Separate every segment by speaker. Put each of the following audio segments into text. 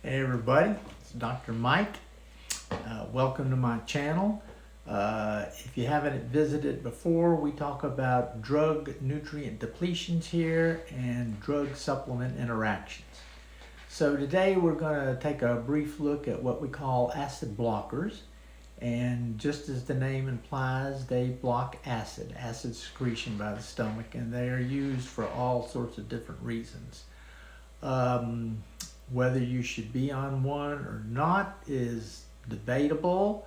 Speaker 1: Hey everybody, it's Dr. Mike. Welcome to my channel. If you haven't visited before, we talk about drug nutrient depletions here and drug supplement interactions. So today we're going to take a brief look at what we call acid blockers. And just as the name implies, they block acid secretion by the stomach, and they are used for all sorts of different reasons. Whether you should be on one or not is debatable.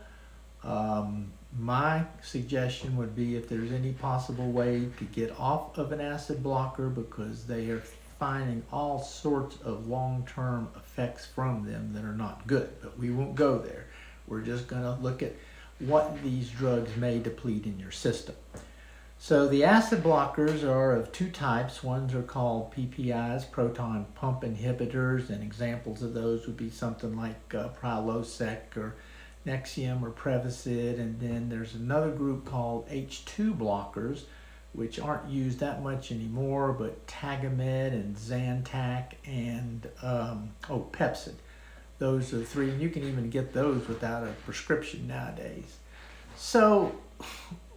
Speaker 1: My suggestion would be if there's any possible way to get off of an acid blocker, because they are finding all sorts of long-term effects from them that are not good, but we won't go there. We're just going to look at what these drugs may deplete in your system. So the acid blockers are of two types. Ones are called PPIs, proton pump inhibitors, and examples of those would be something like prilosec or Nexium or prevacid. And then there's another group called H2 blockers, which aren't used that much anymore, but Tagamet and Zantac and Pepcid. Those are the three, and you can even get those without a prescription nowadays. So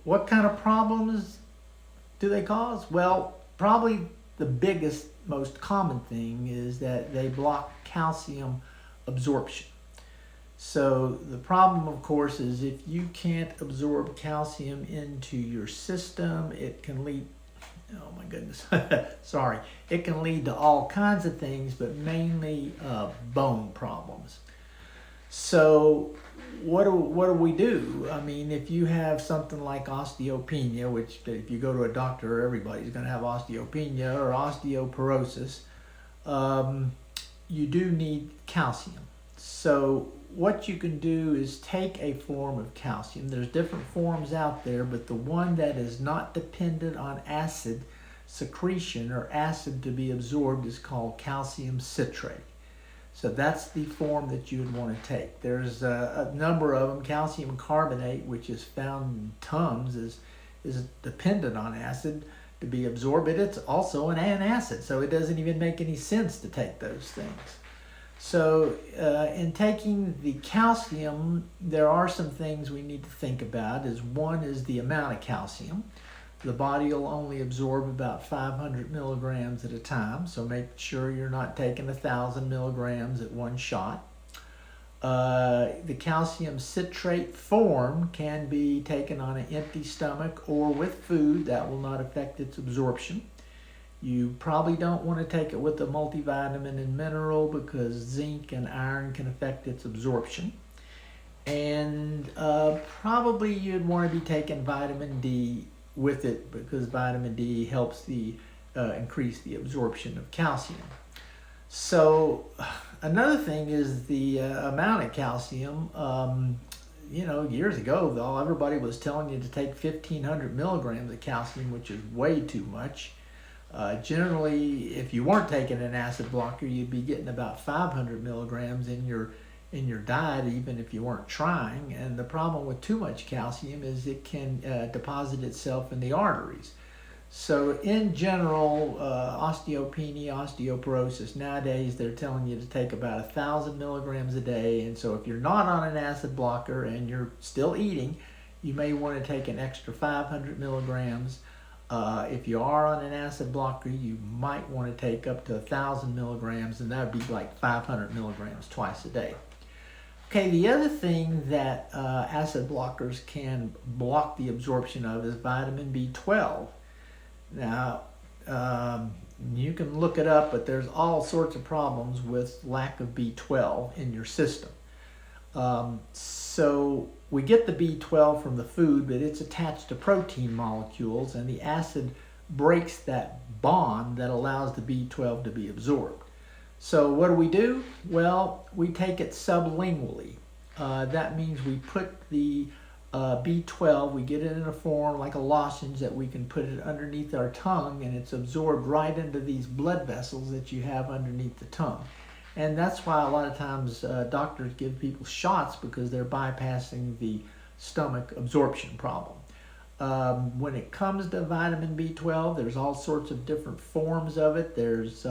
Speaker 1: what kind of problems do they cause? Well, probably the biggest, most common thing is that they block calcium absorption. So the problem, of course, is if you can't absorb calcium into your system, it can lead, oh my goodness, sorry, it can lead to all kinds of things, but mainly bone problems. So what do we do? I mean, if you have something like osteopenia, which if you go to a doctor, everybody's going to have osteopenia or osteoporosis, you do need calcium. So what you can do is take a form of calcium. There's different forms out there, but the one that is not dependent on acid secretion or acid to be absorbed is called calcium citrate. So that's the form that you would want to take. There's a number of them. Calcium carbonate, which is found in Tums, is dependent on acid to be absorbed, but it's also an antacid, so it doesn't even make any sense to take those things. So in taking the calcium, there are some things we need to think about. One is the amount of calcium. The body will only absorb about 500 milligrams at a time, so make sure you're not taking 1,000 milligrams at one shot. The calcium citrate form can be taken on an empty stomach or with food. That will not affect its absorption. You probably don't want to take it with a multivitamin and mineral, because zinc and iron can affect its absorption. And probably you'd want to be taking vitamin D with it, because vitamin D helps increase the absorption of calcium. So another thing is the amount of calcium. Years ago, everybody was telling you to take 1,500 milligrams of calcium, which is way too much. Generally, if you weren't taking an acid blocker, you'd be getting about 500 milligrams in your diet, even if you weren't trying. And the problem with too much calcium is it can deposit itself in the arteries. So in general, osteopenia, osteoporosis, nowadays they're telling you to take about 1,000 milligrams a day. And so if you're not on an acid blocker and you're still eating, you may want to take an extra 500 milligrams. If you are on an acid blocker, you might want to take up to 1,000 milligrams, and that would be like 500 milligrams twice a day. Okay, the other thing that acid blockers can block the absorption of is vitamin B12. Now, you can look it up, but there's all sorts of problems with lack of B12 in your system. So we get the B12 from the food, but it's attached to protein molecules, and the acid breaks that bond that allows the B12 to be absorbed. So what do? Well, we take it sublingually. That means we put the B12, we get it in a form like a lozenge that we can put it underneath our tongue, and it's absorbed right into these blood vessels that you have underneath the tongue. And that's why a lot of times doctors give people shots, because they're bypassing the stomach absorption problem. When it comes to vitamin B12, there's all sorts of different forms of it. There's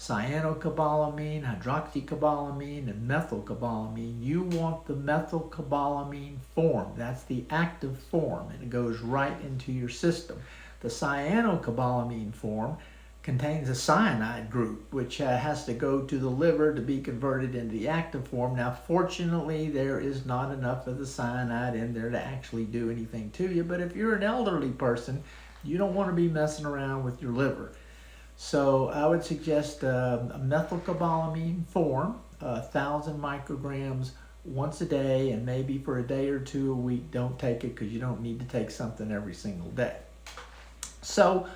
Speaker 1: cyanocobalamin, hydroxycobalamin, and methylcobalamin. You want the methylcobalamin form. That's the active form, and it goes right into your system. The cyanocobalamin form contains a cyanide group, which has to go to the liver to be converted into the active form. Now, fortunately, there is not enough of the cyanide in there to actually do anything to you, but if you're an elderly person, you don't want to be messing around with your liver. So I would suggest a methylcobalamin form, 1,000 micrograms once a day, and maybe for a day or two a week. Don't take it because you don't need to take something every single day. So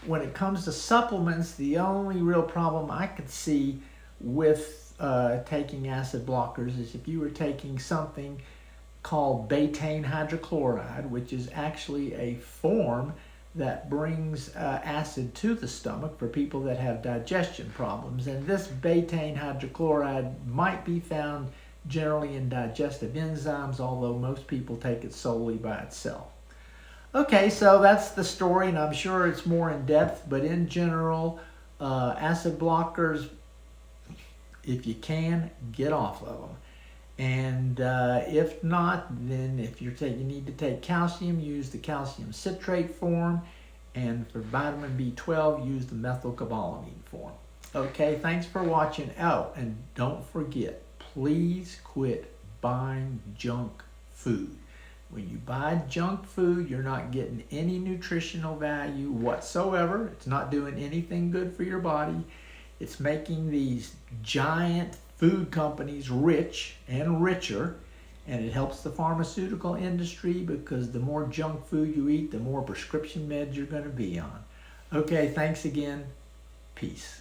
Speaker 1: when it comes to supplements, the only real problem I could see with taking acid blockers is if you were taking something called betaine hydrochloride, which is actually a form that brings acid to the stomach for people that have digestion problems. And this betaine hydrochloride might be found generally in digestive enzymes, although most people take it solely by itself. Okay, so that's the story, and I'm sure it's more in depth, but in general, acid blockers, if you can, get off of them. And if not, then if you need to take calcium, use the calcium citrate form. And for vitamin B12, use the methylcobalamin form. Okay, thanks for watching. Oh, and don't forget, please quit buying junk food. When you buy junk food, you're not getting any nutritional value whatsoever. It's not doing anything good for your body. It's making these giant food companies rich and richer, and it helps the pharmaceutical industry because the more junk food you eat, the more prescription meds you're going to be on. Okay, thanks again. Peace.